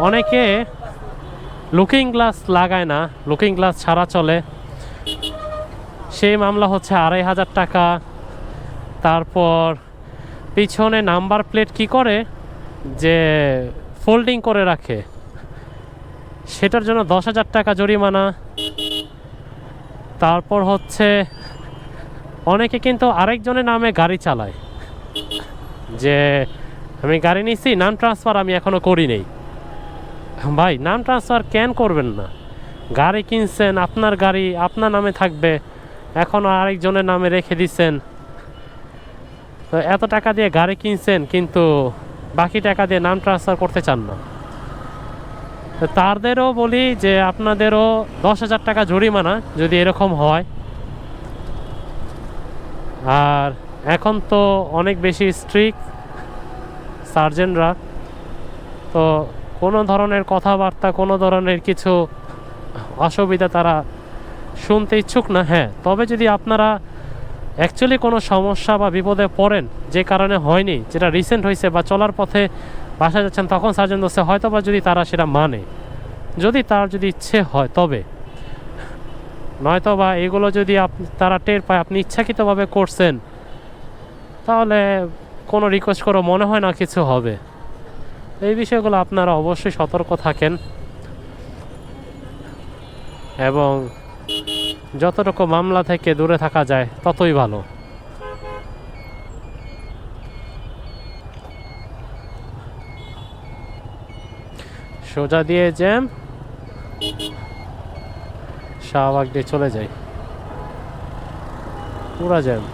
অনেকে looking glass লাগায় না, লুকিং গ্লাস ছাড়া চলে, সেই মামলা হচ্ছে 2,500 টাকা। তারপর পিছনে নাম্বার প্লেট কি করে যে ফোল্ডিং করে রাখে, সেটার জন্য 10,000 টাকা জরিমানা। তারপর হচ্ছে অনেকে কিন্তু আরেকজনের নামে গাড়ি চালায়, যে আমি গাড়ি নিছি, নাম ট্রান্সফার আমি এখনো করি নেই। ভাই, নাম ট্রান্সফার কেন করবেন না? গাড়ি কিনছেন, আপনার গাড়ি আপনার নামে থাকবে, এখনও আরেকজনের নামে রেখে দিচ্ছেন। তো এত টাকা দিয়ে গাড়ি কিনছেন কিন্তু বাকি টাকা দিয়ে নাম ট্রান্সফার করতে চান না, তো তাদেরও বলি যে আপনাদেরও 10,000 টাকা জরিমানা যদি এরকম হয়। আর এখন তো অনেক বেশি স্ট্রিক্ট সার্জেনরা, তো কোনো ধরনের কথাবার্তা, কোনো ধরনের কিছু অসুবিধা তারা শুনতে ইচ্ছুক না। হ্যাঁ, তবে যদি আপনারা অ্যাকচুয়ালি কোনো সমস্যা বা বিপদে পড়েন যে কারণে হয়নি, যেটা রিসেন্ট হয়েছে বা চলার পথে বাসা যাচ্ছেন, তখন সার্জেন বলছে হয়তো বা যদি তারা সেটা মানে, যদি তার যদি ইচ্ছে হয় তবে, নয়তো বা এগুলো যদি তারা টের পায় আপনি ইচ্ছাকৃতভাবে করছেন, তাহলে কোনো রিকোয়েস্ট করে মনে হয় না কিছু হবে। এই বিষয়গুলো আপনারা অবশ্যই সতর্ক থাকেন এবং যতটুকু মামলা থেকে দূরে থাকা যায় ততই ভালো। সোজা দিয়ে জ্যাম, শাহবাগ দিয়ে চলে যাই, পুরা জ্যাম।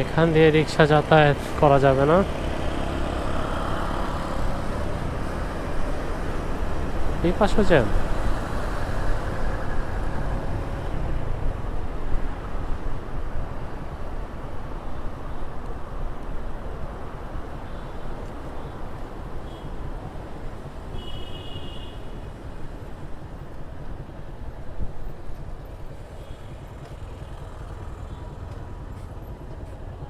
এখান দিয়ে রিক্সা যাতায়াত করা যাবে না, এই পাশে জ্যাম।